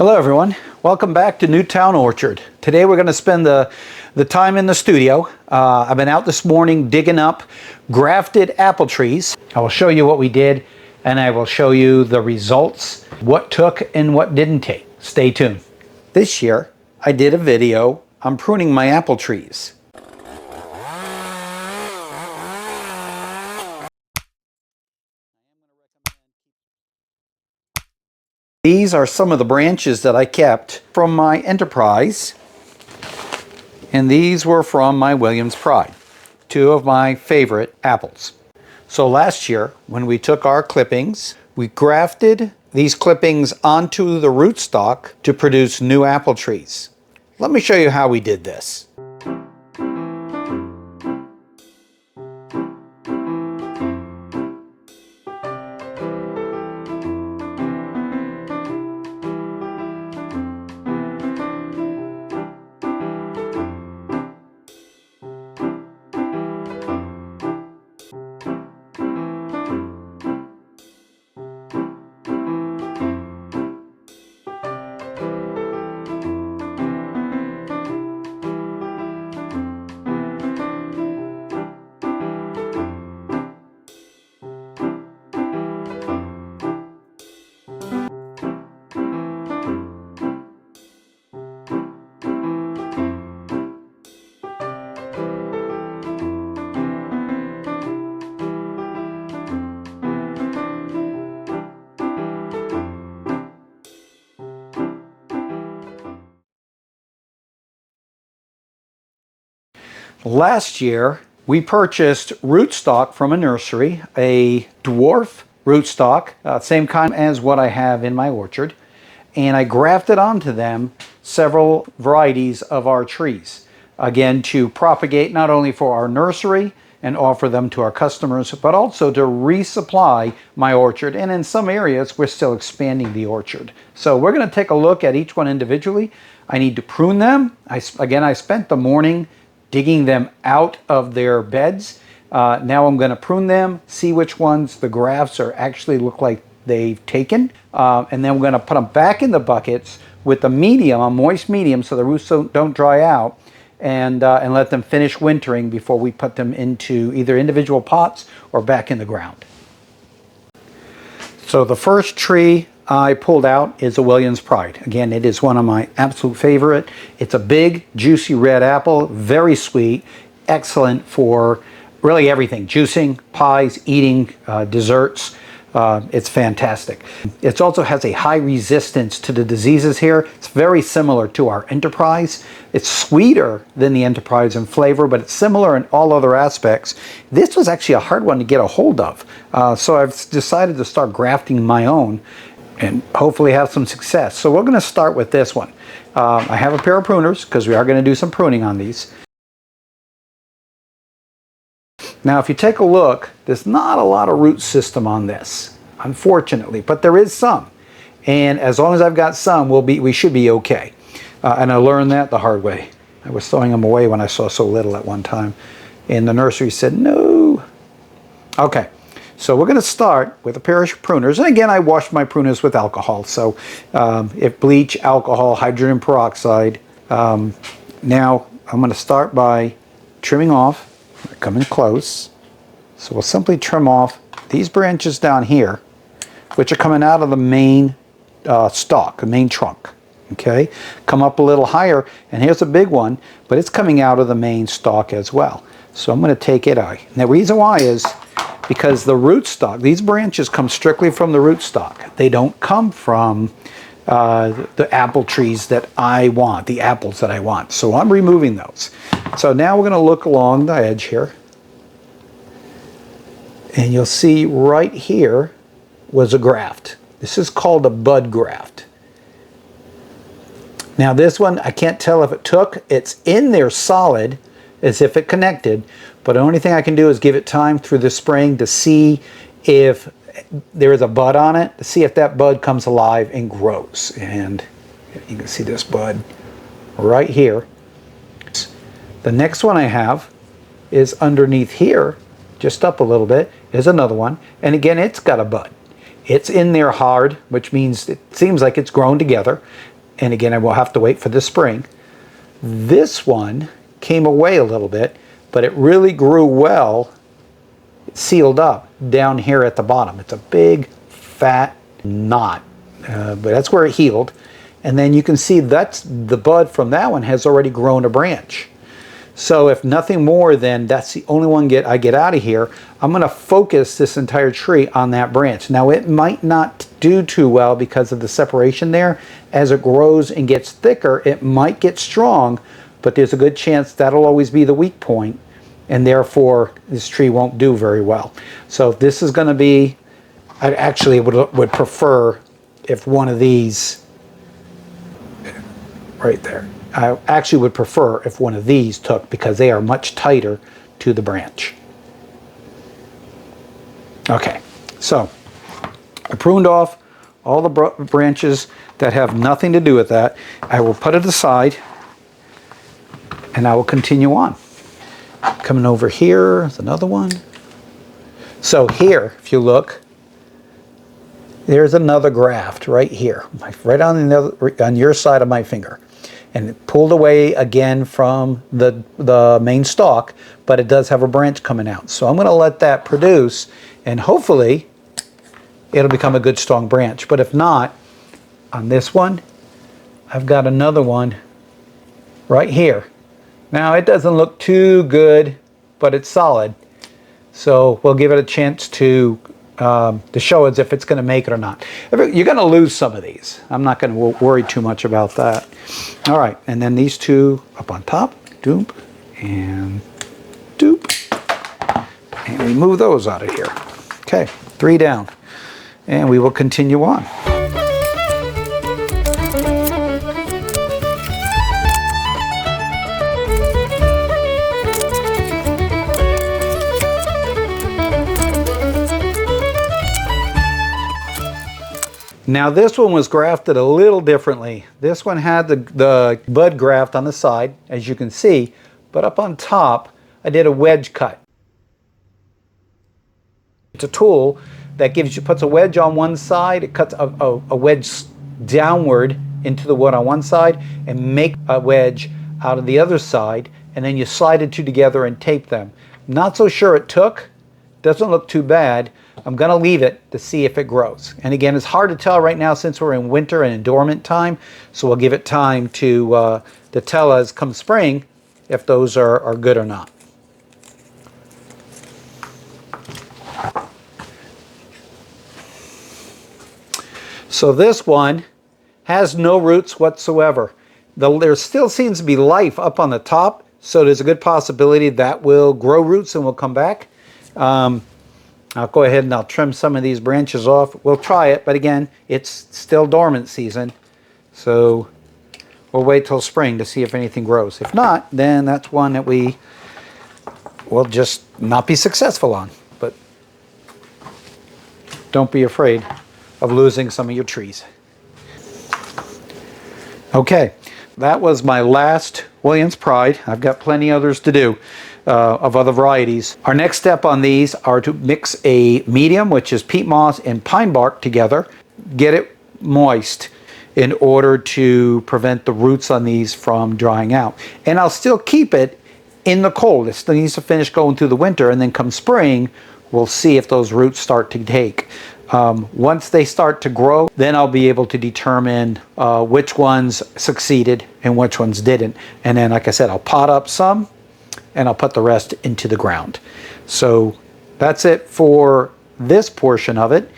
Hello everyone, welcome back to Newtown Orchard. Today we're going to spend the time in the studio. I've been out this morning digging up grafted apple trees. I will show you what we did and I will show you the results, what took and what didn't take. Stay tuned. This year I did a video on pruning my apple trees. These are some of the branches that I kept from my Enterprise, and these were from my Williams Pride, two of my favorite apples. So last year, when we took our clippings, we grafted these clippings onto the rootstock to produce new apple trees. Let me show you how we did this. Last year, we purchased rootstock from a nursery, a dwarf rootstock, same kind as what I have in my orchard, and I grafted onto them several varieties of our trees. Again, to propagate not only for our nursery and offer them to our customers, but also to resupply my orchard. And in some areas, we're still expanding the orchard. So we're going to take a look at each one individually. I need to prune them. I spent the morning digging them out of their beds. Now I'm going to prune them, see which ones the grafts are actually look like they've taken, and then we're going to put them back in the buckets with a medium, a moist medium, so the roots don't dry out, and let them finish wintering before we put them into either individual pots or back in the ground. So the first tree I pulled out is a Williams Pride. Again, it is one of my absolute favorite. It's a big, juicy red apple, very sweet, excellent for really everything. Juicing, pies, eating, desserts. It's fantastic. It also has a high resistance to the diseases here. It's very similar to our Enterprise. It's sweeter than the Enterprise in flavor, but it's similar in all other aspects. This was actually a hard one to get a hold of. So I've decided to start grafting my own and hopefully have some success. So we're going to start with this one. I have a pair of pruners because we are going to do some pruning on these. Now if you take a look, there's not a lot of root system on this, unfortunately, but there is some. And as long as I've got some, we should be okay. And I learned that the hard way. I was throwing them away when I saw so little at one time. And the nursery said, no. Okay. So we're going to start with a pair of pruners. And again, I washed my pruners with alcohol. So if bleach, alcohol, hydrogen peroxide. Now I'm going to start by trimming off, coming close. So we'll simply trim off these branches down here, which are coming out of the main stalk, the main trunk. Okay, come up a little higher, and here's a big one, but it's coming out of the main stalk as well. So I'm going to take it out. And the reason why is because the rootstock, these branches come strictly from the rootstock. They don't come from the apple trees that I want, the apples that I want. So I'm removing those. So now we're going to look along the edge here. And you'll see right here was a graft. This is called a bud graft. Now this one, I can't tell if it took. It's in there solid, as if it connected. But the only thing I can do is give it time through the spring to see if there is a bud on it, to see if that bud comes alive and grows. And you can see this bud right here. The next one I have is underneath here, just up a little bit, is another one. And again, it's got a bud. It's in there hard, which means it seems like it's grown together. and again, I will have to wait for the spring. This one came away a little bit, but it really grew well, sealed up down here at the bottom. It's a big, fat knot, but that's where it healed. And then you can see that's the bud from that one has already grown a branch. So if nothing more than that's the only one I get out of here, I'm going to focus this entire tree on that branch. Now it might not do too well because of the separation there. As it grows and gets thicker, it might get strong, but there's a good chance that'll always be the weak point, and therefore this tree won't do very well. So this is going to be, I actually would prefer if one of these right there. I actually would prefer if one of these took, because they are much tighter to the branch. Okay, so I pruned off all the branches that have nothing to do with that. I will put it aside and I will continue on. Coming over here is another one. So here, if you look, there's another graft right here, right on your side of my finger. And it pulled away again from the main stalk, but it does have a branch coming out. So I'm going to let that produce, and hopefully it'll become a good strong branch. But if not, on this one, I've got another one right here. Now it doesn't look too good, but it's solid. So we'll give it a chance to show us if it's going to make it or not. You're going to lose some of these. I'm not going to worry too much about that. All right, and then these two up on top, doop and doop. And we move those out of here. Okay, 3 down. And we will continue on. Now this one was grafted a little differently. This one had the bud graft on the side, as you can see, but up on top I did a wedge cut. It's a tool that puts a wedge on one side, it cuts a wedge downward into the wood on one side and make a wedge out of the other side, and then you slide the two together and tape them. Not so sure it took, doesn't look too bad. I'm going to leave it to see if it grows. And again, it's hard to tell right now since we're in winter and in dormant time, so we'll give it time to tell us come spring if those are good or not. So this one has no roots whatsoever. There still seems to be life up on the top, so there's a good possibility that will grow roots and will come back. I'll go ahead and I'll trim some of these branches off. We'll try it, but again, it's still dormant season, so we'll wait till spring to see if anything grows. If not, then that's one that we will just not be successful on. But don't be afraid of losing some of your trees. Okay, that was my last Williams Pride. I've got plenty others to do. Of other varieties. Our next step on these are to mix a medium, which is peat moss and pine bark together, get it moist in order to prevent the roots on these from drying out. And I'll still keep it in the cold. It still needs to finish going through the winter, and then come spring, we'll see if those roots start to take. Once they start to grow, then I'll be able to determine which ones succeeded and which ones didn't. And then, like I said, I'll pot up some, and I'll put the rest into the ground. So that's it for this portion of it.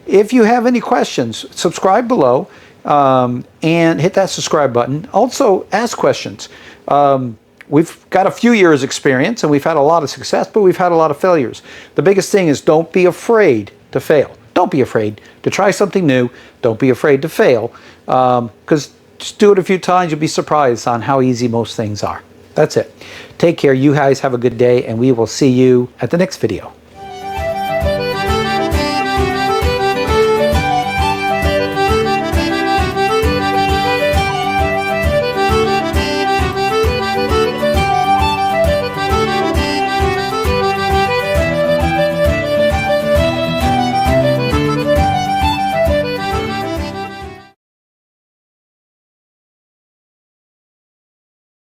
If you have any questions, subscribe below and hit that subscribe button. Also, ask questions. We've got a few years experience and we've had a lot of success, but we've had a lot of failures. The biggest thing is don't be afraid to fail. Don't be afraid to try something new. Don't be afraid to fail, because just do it a few times, you'll be surprised on how easy most things are. That's it. Take care. You guys have a good day, and we will see you at the next video.